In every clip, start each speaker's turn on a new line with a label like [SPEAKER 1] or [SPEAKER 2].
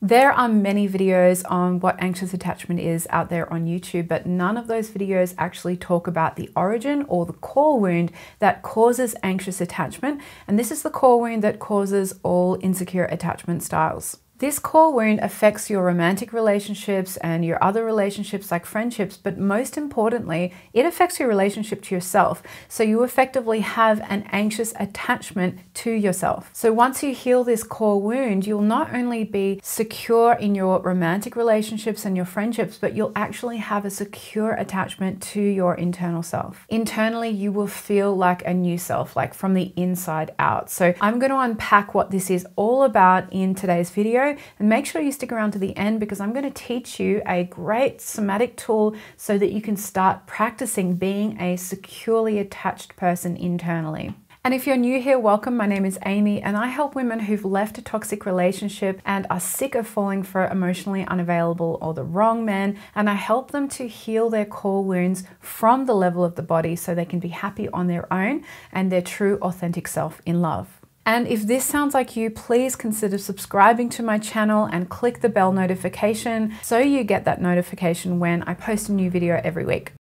[SPEAKER 1] There are many videos on what anxious attachment is out there on YouTube, but none of those videos actually talk about the origin or the core wound that causes anxious attachment. And this is the core wound that causes all insecure attachment styles. This core wound affects your romantic relationships and your other relationships like friendships, but most importantly, it affects your relationship to yourself. So you effectively have an anxious attachment to yourself. So once you heal this core wound, you'll not only be secure in your romantic relationships and your friendships, but you'll actually have a secure attachment to your internal self. Internally, you will feel like a new self, like from the inside out. So I'm going to unpack what this is all about in today's video. And make sure you stick around to the end because I'm going to teach you a great somatic tool so that you can start practicing being a securely attached person internally. And if you're new here, welcome. My name is Amy and I help women who've left a toxic relationship and are sick of falling for emotionally unavailable or the wrong men. And I help them to heal their core wounds from the level of the body so they can be happy on their own and their true authentic self in love. And if this sounds like you, please consider subscribing to my channel and click the bell notification so you get that notification when I post a new video every week.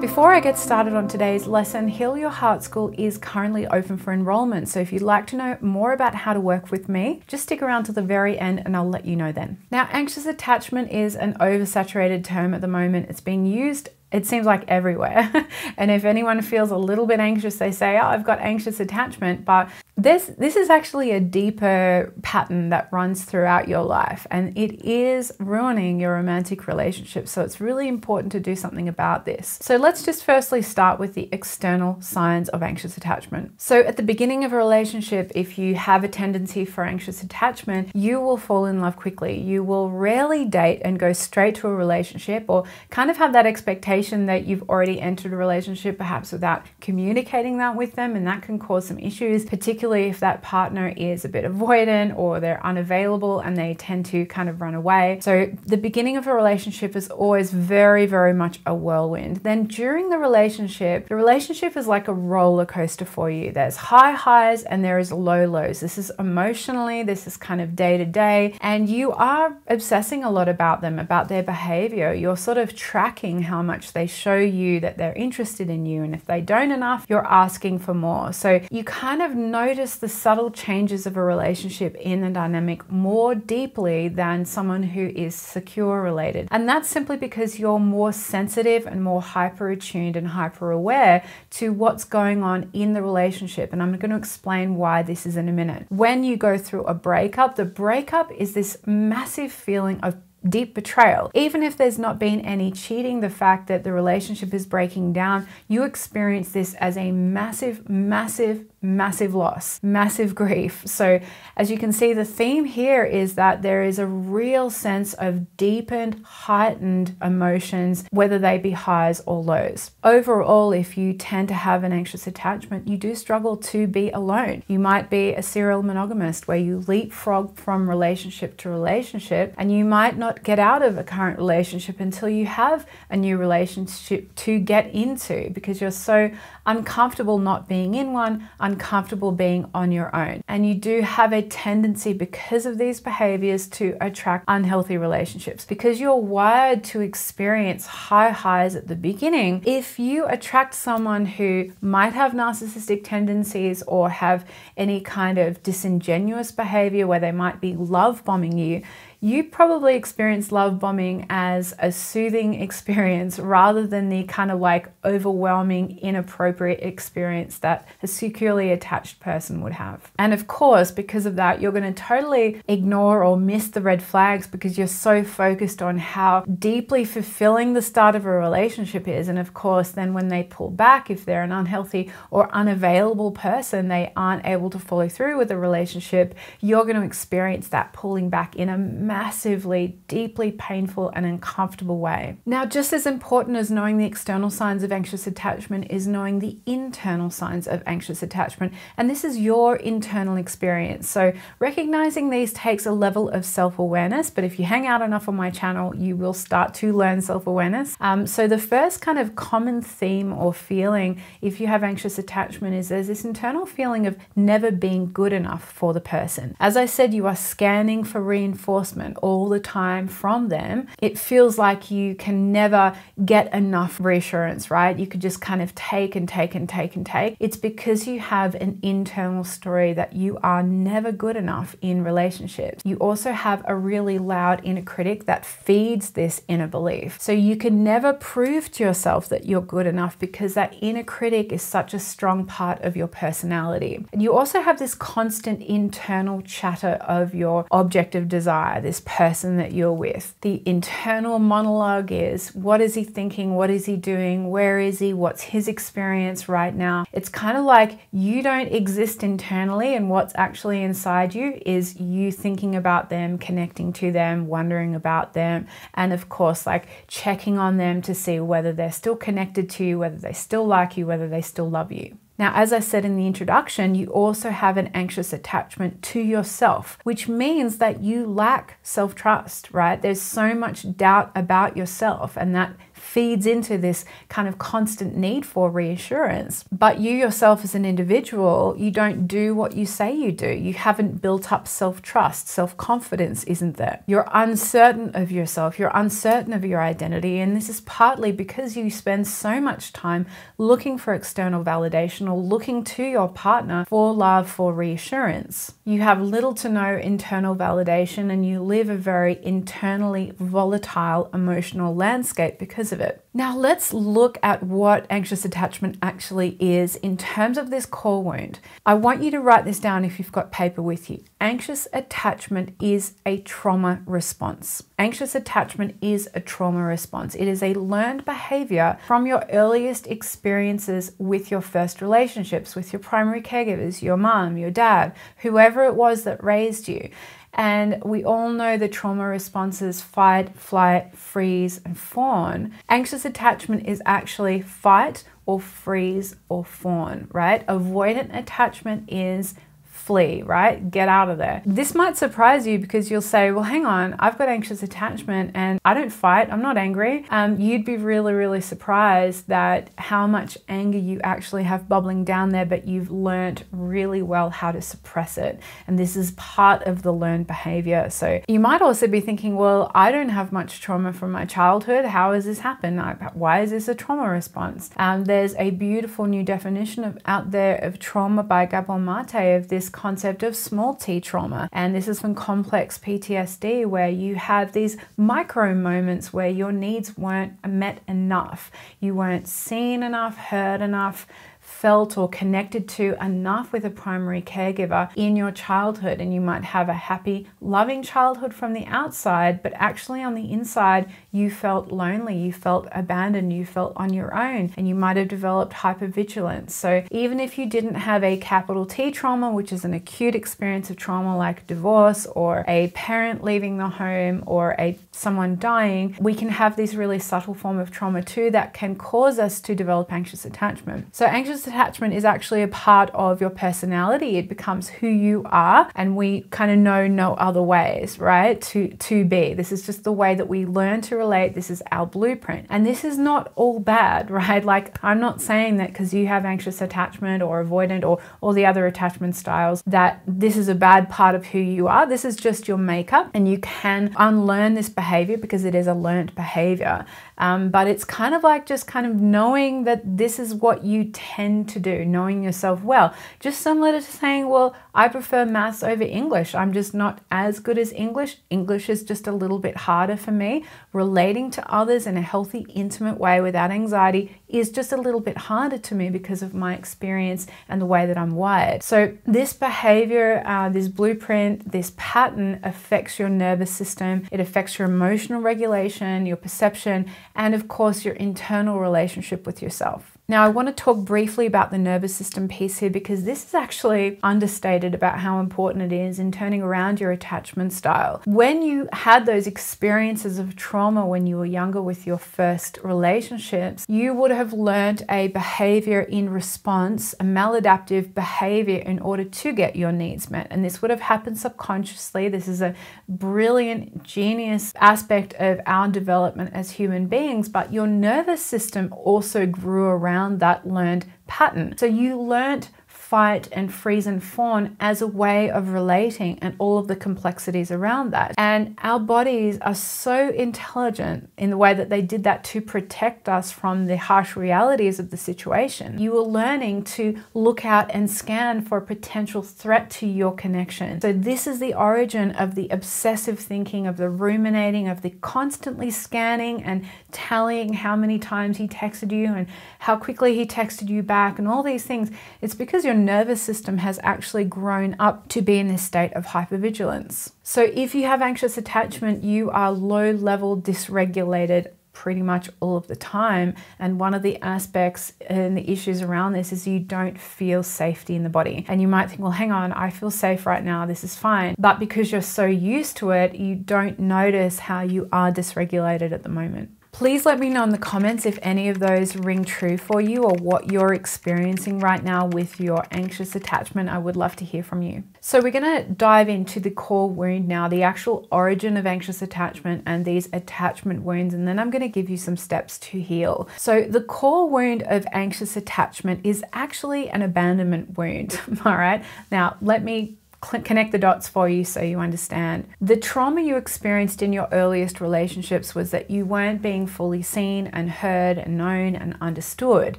[SPEAKER 1] Before I get started on today's lesson, Heal Your Heart School is currently open for enrollment. So if you'd like to know more about how to work with me, just stick around to the very end and I'll let you know then. Now, anxious attachment is an oversaturated term at the moment. It's being used, it seems like, everywhere. And if anyone feels a little bit anxious, they say, oh, I've got anxious attachment. But this is actually a deeper pattern that runs throughout your life and it is ruining your romantic relationship. So it's really important to do something about this. So let's just firstly start with the external signs of anxious attachment. So at the beginning of a relationship, if you have a tendency for anxious attachment, you will fall in love quickly. You will rarely date and go straight to a relationship or kind of have that expectation that you've already entered a relationship, perhaps without communicating that with them, and that can cause some issues, particularly if that partner is a bit avoidant or they're unavailable and they tend to kind of run away. So the beginning of a relationship is always very, very much a whirlwind. Then during the relationship is like a roller coaster for you. There's high highs and there is low lows. This is emotionally, this is kind of day to day, and you are obsessing a lot about them, about their behavior. You're sort of tracking how much they show you that they're interested in you, and if they don't enough, you're asking for more. So you kind of notice the subtle changes of a relationship in the dynamic more deeply than someone who is secure related. And that's simply because you're more sensitive and more hyper attuned and hyper aware to what's going on in the relationship. And I'm going to explain why this is in a minute. When you go through a breakup, the breakup is this massive feeling of deep betrayal. Even if there's not been any cheating, the fact that the relationship is breaking down, you experience this as a massive, massive, massive loss, massive grief. So as you can see, the theme here is that there is a real sense of deepened, heightened emotions, whether they be highs or lows. Overall, if you tend to have an anxious attachment, you do struggle to be alone. You might be a serial monogamist where you leapfrog from relationship to relationship, and you might not get out of a current relationship until you have a new relationship to get into because you're so uncomfortable not being in one, uncomfortable being on your own. And you do have a tendency because of these behaviors to attract unhealthy relationships because you're wired to experience high highs at the beginning. If you attract someone who might have narcissistic tendencies or have any kind of disingenuous behavior where they might be love bombing you, you probably experience love bombing as a soothing experience rather than the kind of like overwhelming, inappropriate experience that a securely attached person would have. And of course, because of that, you're going to totally ignore or miss the red flags because you're so focused on how deeply fulfilling the start of a relationship is. And of course, then when they pull back, if they're an unhealthy or unavailable person, they aren't able to follow through with the relationship, you're going to experience that pulling back in a massively, deeply painful and uncomfortable way. Now, just as important as knowing the external signs of anxious attachment is knowing the internal signs of anxious attachment. And this is your internal experience. So recognizing these takes a level of self-awareness, but if you hang out enough on my channel, you will start to learn self-awareness. So the first kind of common theme or feeling if you have anxious attachment is there's this internal feeling of never being good enough for the person. As I said, you are scanning for reinforcement all the time from them. It feels like you can never get enough reassurance, right? You could just kind of take and take and take and take. It's because you have an internal story that you are never good enough in relationships. You also have a really loud inner critic that feeds this inner belief. So you can never prove to yourself that you're good enough because that inner critic is such a strong part of your personality. And you also have this constant internal chatter of your object of desire, this person that you're with. The internal monologue is, what is he thinking? What is he doing? Where is he? What's his experience right now? It's kind of like you don't exist internally, and what's actually inside you is you thinking about them, connecting to them, wondering about them, and of course, like checking on them to see whether they're still connected to you, whether they still like you, whether they still love you. Now, as I said in the introduction, you also have an anxious attachment to yourself, which means that you lack self-trust, right? There's so much doubt about yourself, and that feeds into this kind of constant need for reassurance. But you yourself as an individual, you don't do what you say you do. You haven't built up self-trust. Self-confidence isn't there. You're uncertain of yourself. You're uncertain of your identity. And this is partly because you spend so much time looking for external validation or looking to your partner for love, for reassurance. You have little to no internal validation, and you live a very internally volatile emotional landscape because of it. Now let's look at what anxious attachment actually is in terms of this core wound. I want you to write this down if you've got paper with you. Anxious attachment is a trauma response. Anxious attachment is a trauma response. It is a learned behavior from your earliest experiences with your first relationships, with your primary caregivers, your mom, your dad, whoever it was that raised you. And we all know the trauma responses: fight, flight, freeze, and fawn. Anxious attachment is actually fight or freeze or fawn, right? Avoidant attachment is flee, right? Get out of there. This might surprise you because you'll say, well, hang on, I've got anxious attachment and I don't fight, I'm not angry. You'd be really, really surprised that how much anger you actually have bubbling down there, but you've learned really well how to suppress it. And this is part of the learned behavior. So you might also be thinking, well, I don't have much trauma from my childhood. How has this happened? Why is this a trauma response? There's a beautiful new definition out there of trauma by Gabor Mate of this concept of small t trauma. And this is from complex PTSD, where you have these micro moments where your needs weren't met enough. You weren't seen enough, heard enough, felt or connected to enough with a primary caregiver in your childhood. And you might have a happy, loving childhood from the outside, but actually on the inside, you felt lonely, you felt abandoned, you felt on your own, and you might have developed hypervigilance. So even if you didn't have a capital T trauma, which is an acute experience of trauma like divorce or a parent leaving the home or someone dying, we can have this really subtle form of trauma too that can cause us to develop anxious attachment. So anxious attachment is actually a part of your personality. It becomes who you are, and we kind of know no other ways, right, to be. This is just the way that we learn to relate. This is our blueprint. And this is not all bad, right? Like, I'm not saying that because you have anxious attachment or avoidant or all the other attachment styles that this is a bad part of who you are. This is just your makeup, and you can unlearn this behavior because it is a learned behavior. But it's kind of like just kind of knowing that this is what you tend to do, knowing yourself well. Just similar to saying, well, I prefer maths over English. I'm just not as good as English. English is just a little bit harder for me. Relating to others in a healthy, intimate way without anxiety is just a little bit harder to me because of my experience and the way that I'm wired. So this behavior, this blueprint, this pattern affects your nervous system. It affects your emotional regulation, your perception, and of course your internal relationship with yourself. Now, I want to talk briefly about the nervous system piece here because this is actually understated about how important it is in turning around your attachment style. When you had those experiences of trauma when you were younger with your first relationships, you would have learned a behavior in response, a maladaptive behavior in order to get your needs met. And this would have happened subconsciously. This is a brilliant, genius aspect of our development as human beings, but your nervous system also grew around that learned pattern. So you learned fight and freeze and fawn as a way of relating and all of the complexities around that. And our bodies are so intelligent in the way that they did that to protect us from the harsh realities of the situation. You were learning to look out and scan for a potential threat to your connection. So this is the origin of the obsessive thinking, of the ruminating, of the constantly scanning and tallying how many times he texted you and how quickly he texted you back and all these things. It's because your nervous system has actually grown up to be in this state of hypervigilance. So if you have anxious attachment, you are low level dysregulated pretty much all of the time. And one of the aspects and the issues around this is you don't feel safety in the body. And you might think, well, hang on, I feel safe right now, this is fine. But because you're so used to it, you don't notice how you are dysregulated at the moment. Please let me know in the comments if any of those ring true for you or what you're experiencing right now with your anxious attachment. I would love to hear from you. So we're going to dive into the core wound now, the actual origin of anxious attachment and these attachment wounds, and then I'm going to give you some steps to heal. So the core wound of anxious attachment is actually an abandonment wound. All right. Now let me connect the dots for you so you understand. The trauma you experienced in your earliest relationships was that you weren't being fully seen and heard and known and understood,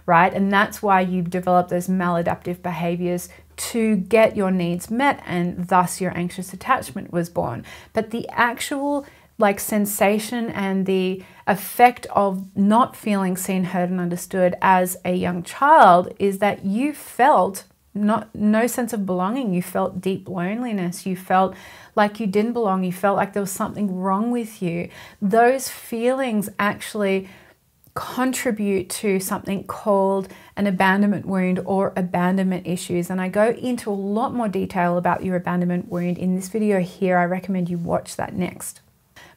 [SPEAKER 1] right? And that's why you've developed those maladaptive behaviors to get your needs met, and thus your anxious attachment was born. But the actual sensation and the effect of not feeling seen, heard, and understood as a young child is that you felt no sense of belonging. You felt deep loneliness. You felt like you didn't belong. You felt like there was something wrong with you. Those feelings actually contribute to something called an abandonment wound or abandonment issues. And I go into a lot more detail about your abandonment wound in this video here. I recommend you watch that next.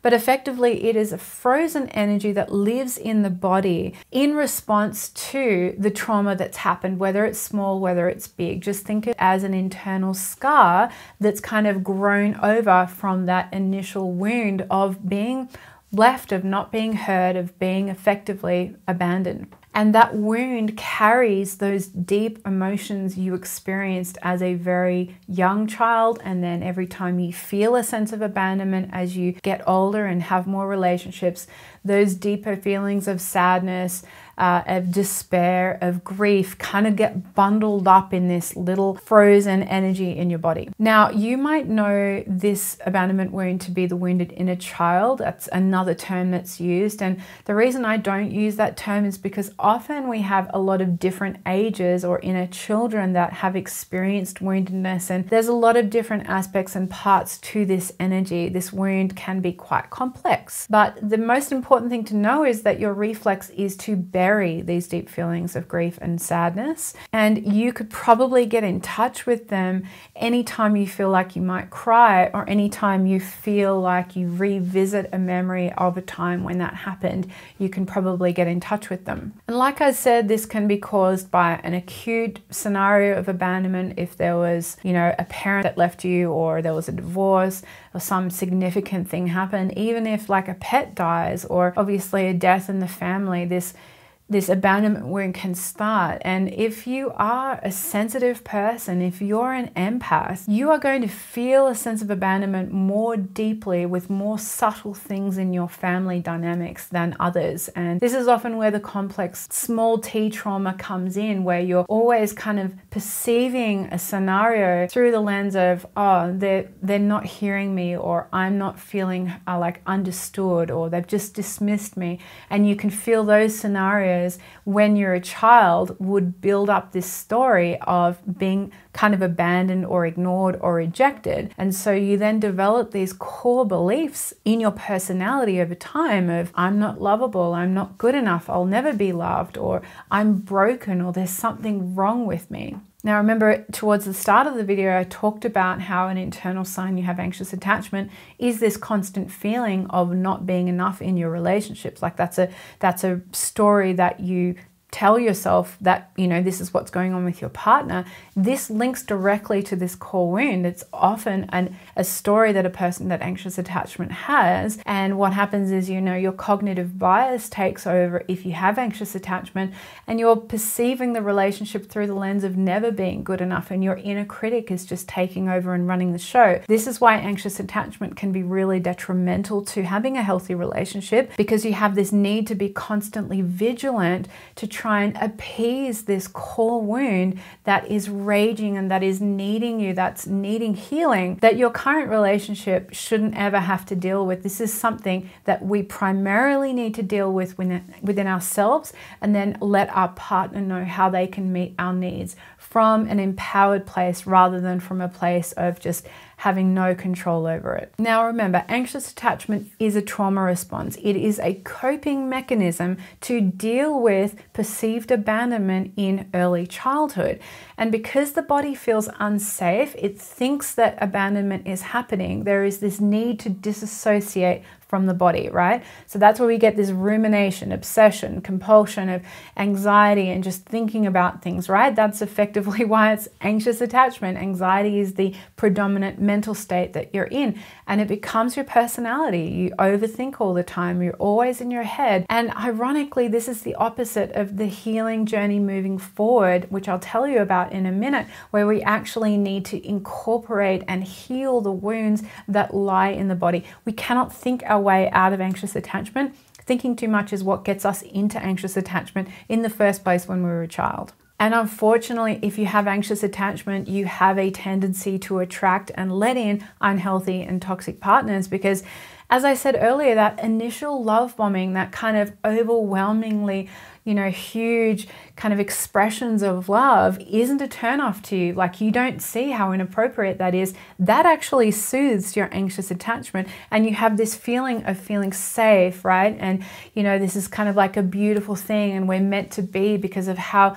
[SPEAKER 1] But effectively, it is a frozen energy that lives in the body in response to the trauma that's happened, whether it's small, whether it's big. Just think it as an internal scar that's kind of grown over from that initial wound of being left, of not being heard, of being effectively abandoned. And that wound carries those deep emotions you experienced as a very young child. And then every time you feel a sense of abandonment as you get older and have more relationships, those deeper feelings of sadness, of despair, of grief kind of get bundled up in this little frozen energy in your body. Now, you might know this abandonment wound to be the wounded inner child. That's another term that's used. And the reason I don't use that term is because often we have a lot of different ages or inner children that have experienced woundedness, and there's a lot of different aspects and parts to this energy. This wound can be quite complex, but the most important thing to know is that your reflex is to bury these deep feelings of grief and sadness, and you could probably get in touch with them anytime you feel like you might cry or anytime you feel like you revisit a memory of a time when that happened. You can probably get in touch with them. And like I said, this can be caused by an acute scenario of abandonment if there was, a parent that left you, or there was a divorce or some significant thing happened. Even if like a pet dies or obviously a death in the family, this abandonment wound can start. And if you are a sensitive person, if you're an empath, you are going to feel a sense of abandonment more deeply with more subtle things in your family dynamics than others. And this is often where the complex small t trauma comes in, where you're always kind of perceiving a scenario through the lens of, oh, they're not hearing me, or I'm not feeling like understood, or they've just dismissed me. And you can feel those scenarios scenarios when you're a child would build up this story of being kind of abandoned or ignored or rejected. And so you then develop these core beliefs in your personality over time of, I'm not lovable, I'm not good enough, I'll never be loved, or I'm broken, or there's something wrong with me. Now remember, towards the start of the video, I talked about how an internal sign you have anxious attachment is this constant feeling of not being enough in your relationships. Like that's a story that you tell yourself that, you know, this is what's going on with your partner. This links directly to this core wound. It's often a story that a person that anxious attachment has. And what happens is, you know, your cognitive bias takes over if you have anxious attachment, and you're perceiving the relationship through the lens of never being good enough, and your inner critic is just taking over and running the show. This is why anxious attachment can be really detrimental to having a healthy relationship, because you have this need to be constantly vigilant to try and appease this core wound that is raging and that is needing you, that's needing healing, that your current relationship shouldn't ever have to deal with. This is something that we primarily need to deal with within ourselves, and then let our partner know how they can meet our needs from an empowered place rather than from a place of just having no control over it. Now remember, anxious attachment is a trauma response. It is a coping mechanism to deal with perceived abandonment in early childhood. And because the body feels unsafe, it thinks that abandonment is happening. There is this need to disassociate from the body, right? So that's where we get this rumination, obsession, compulsion of anxiety and just thinking about things, right? That's effectively why it's anxious attachment. Anxiety is the predominant mental state that you're in, and it becomes your personality. You overthink all the time. You're always in your head. And ironically, this is the opposite of the healing journey moving forward, which I'll tell you about in a minute, where we actually need to incorporate and heal the wounds that lie in the body. We cannot think our way out of anxious attachment. Thinking too much is what gets us into anxious attachment in the first place when we were a child. And unfortunately, if you have anxious attachment, you have a tendency to attract and let in unhealthy and toxic partners, because as I said earlier, that initial love bombing, that kind of overwhelmingly, you know, huge kind of expressions of love isn't a turnoff to you. Like, you don't see how inappropriate that is. That actually soothes your anxious attachment, and you have this feeling of feeling safe, right? And, you know, this is kind of like a beautiful thing, and we're meant to be because of how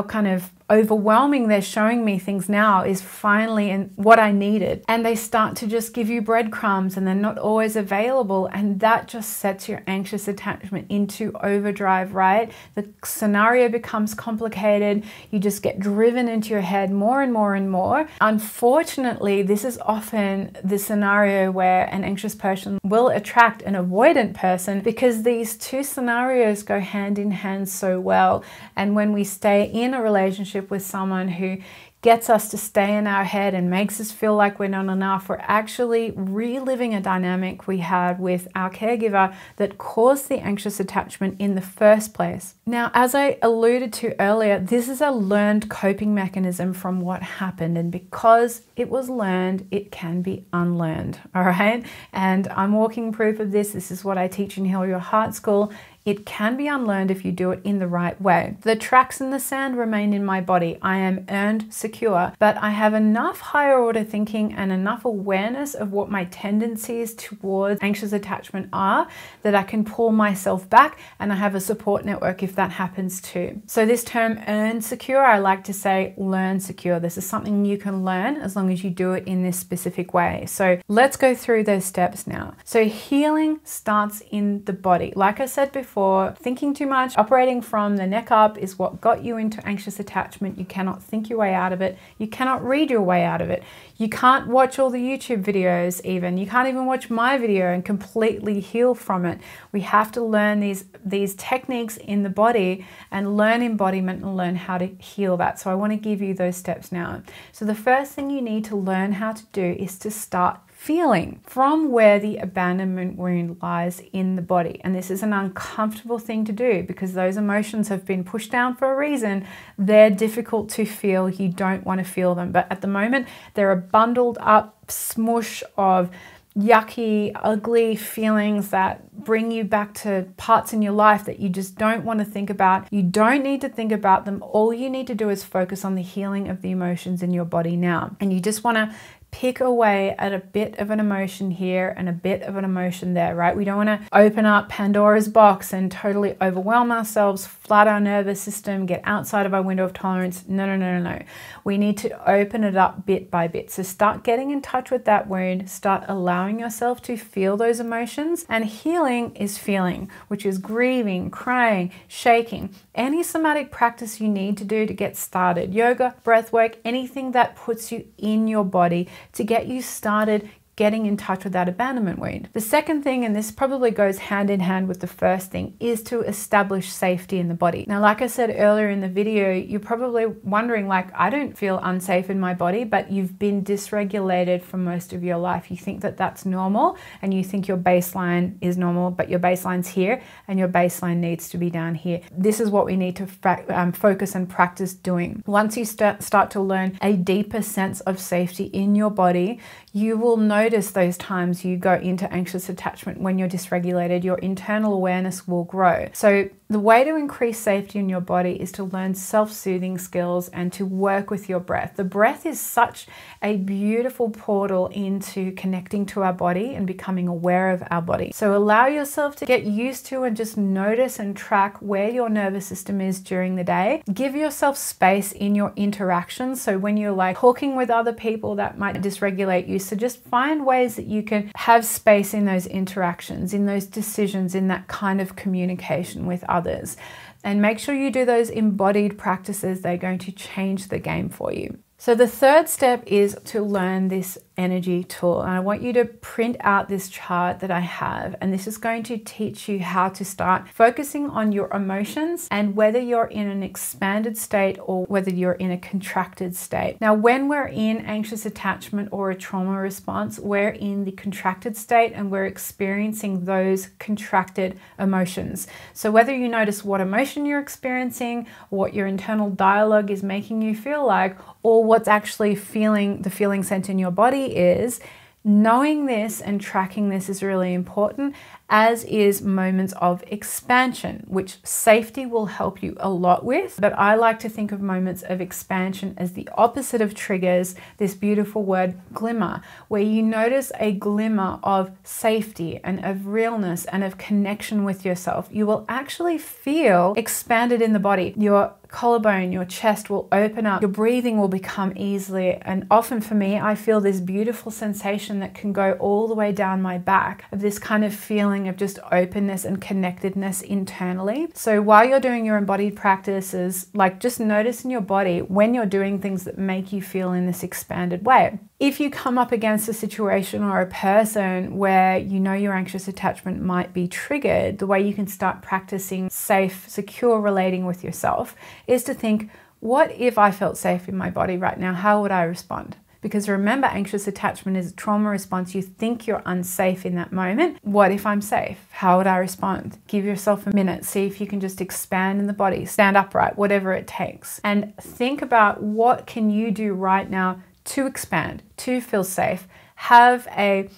[SPEAKER 1] kind of overwhelming they're showing me things now is finally in what I needed. And they start to just give you breadcrumbs, and they're not always available, and that just sets your anxious attachment into overdrive, right? The scenario becomes complicated. You just get driven into your head more and more and more. Unfortunately, this is often the scenario where an anxious person will attract an avoidant person, because these two scenarios go hand in hand so well. And when we stay in a relationship with someone who gets us to stay in our head and makes us feel like we're not enough, we're actually reliving a dynamic we had with our caregiver that caused the anxious attachment in the first place. Now, as I alluded to earlier, this is a learned coping mechanism from what happened, and because it was learned, it can be unlearned, all right? And I'm walking proof of this. This is what I teach in Heal Your Heart School. It can be unlearned if you do it in the right way. The tracks in the sand remain in my body. I am earned secure, but I have enough higher order thinking and enough awareness of what my tendencies towards anxious attachment are that I can pull myself back, and I have a support network if that happens too. So this term earned secure, I like to say learn secure. This is something you can learn as long as you do it in this specific way. So let's go through those steps now. So healing starts in the body. Like I said before, thinking too much, operating from the neck up is what got you into anxious attachment. You cannot think your way out of it. You cannot read your way out of it. You can't watch all the YouTube videos even. You can't even watch my video and completely heal from it. We have to learn these techniques in the body and learn embodiment and learn how to heal that. So I want to give you those steps now. So the first thing you need to learn how to do is to start feeling from where the abandonment wound lies in the body. And this is an uncomfortable thing to do because those emotions have been pushed down for a reason. They're difficult to feel. You don't want to feel them. But at the moment, they're a bundled up smush of, yucky, ugly feelings that bring you back to parts in your life that you just don't want to think about. You don't need to think about them. All you need to do is focus on the healing of the emotions in your body now. And you just want to pick away at a bit of an emotion here and a bit of an emotion there, right? We don't want to open up Pandora's box and totally overwhelm ourselves, flood our nervous system, get outside of our window of tolerance. No. We need to open it up bit by bit. So start getting in touch with that wound, start allowing yourself to feel those emotions. And healing is feeling, which is grieving, crying, shaking. Any somatic practice you need to do to get started, yoga, breath work, anything that puts you in your body to get you started getting in touch with that abandonment wound. The second thing, and this probably goes hand in hand with the first thing, is to establish safety in the body. Now, like I said earlier in the video, you're probably wondering, like, I don't feel unsafe in my body, but you've been dysregulated for most of your life. You think that that's normal, and you think your baseline is normal, but your baseline's here, and your baseline needs to be down here. This is what we need to focus and practice doing. Once you start to learn a deeper sense of safety in your body, you will notice those times you go into anxious attachment when you're dysregulated. Your internal awareness will grow. So the way to increase safety in your body is to learn self-soothing skills and to work with your breath. The breath is such a beautiful portal into connecting to our body and becoming aware of our body. So allow yourself to get used to and just notice and track where your nervous system is during the day. Give yourself space in your interactions. So when you're like talking with other people that might dysregulate you, so just find ways that you can have space in those interactions, in those decisions, in that kind of communication with others. And make sure you do those embodied practices. They're going to change the game for you. So the third step is to learn this energy tool. And I want you to print out this chart that I have. And this is going to teach you how to start focusing on your emotions and whether you're in an expanded state or whether you're in a contracted state. Now, when we're in anxious attachment or a trauma response, we're in the contracted state and we're experiencing those contracted emotions. So whether you notice what emotion you're experiencing, what your internal dialogue is making you feel like, or what's actually the feeling sent in your body is, knowing this and tracking this is really important, as is moments of expansion, which safety will help you a lot with. But I like to think of moments of expansion as the opposite of triggers, this beautiful word glimmer, where you notice a glimmer of safety and of realness and of connection with yourself. You will actually feel expanded in the body. Your collarbone, your chest will open up, your breathing will become easily. And often for me, I feel this beautiful sensation that can go all the way down my back, of this kind of feeling of just openness and connectedness internally. So while you're doing your embodied practices, like just notice in your body when you're doing things that make you feel in this expanded way. If you come up against a situation or a person where you know your anxious attachment might be triggered, the way you can start practicing safe, secure relating with yourself is to think, what if I felt safe in my body right now? How would I respond? Because remember, anxious attachment is a trauma response. You think you're unsafe in that moment. What if I'm safe? How would I respond? Give yourself a minute. See if you can just expand in the body, stand upright, whatever it takes. And think about what can you do right now to expand, to feel safe. Have a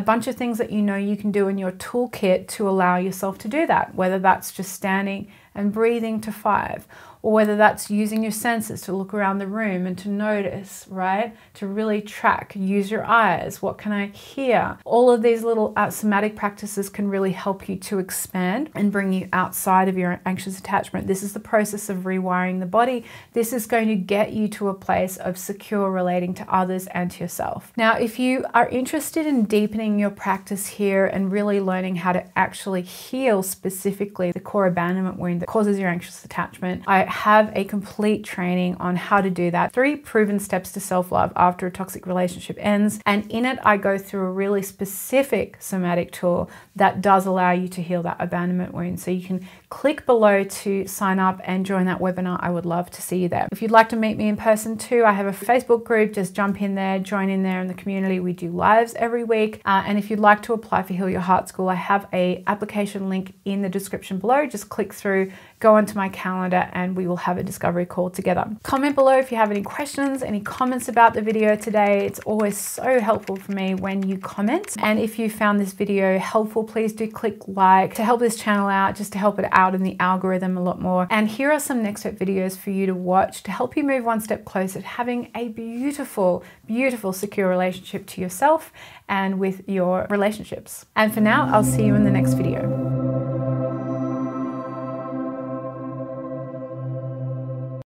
[SPEAKER 1] bunch of things that you know you can do in your toolkit to allow yourself to do that, whether that's just standing and breathing to 5, or whether that's using your senses to look around the room and to notice, right? To really track, use your eyes. What can I hear? All of these little somatic practices can really help you to expand and bring you outside of your anxious attachment. This is the process of rewiring the body. This is going to get you to a place of secure relating to others and to yourself. Now, if you are interested in deepening your practice here and really learning how to actually heal specifically the core abandonment wound that causes your anxious attachment, I have a complete training on how to do that. 3 proven steps to self-love after a toxic relationship ends. And in it, I go through a really specific somatic tool that does allow you to heal that abandonment wound. So you can click below to sign up and join that webinar. I would love to see you there. If you'd like to meet me in person too, I have a Facebook group. Just jump in there, join in there in the community. We do lives every week. And if you'd like to apply for Heal Your Heart School, I have a application link in the description below. Just click through, go onto my calendar and we will have a discovery call together. Comment below if you have any questions, any comments about the video today. It's always so helpful for me when you comment. And if you found this video helpful, please do click like to help this channel out, just to help it out in the algorithm a lot more. And here are some next step videos for you to watch to help you move one step closer to having a beautiful, beautiful, secure relationship to yourself and with your relationships. And for now, I'll see you in the next video.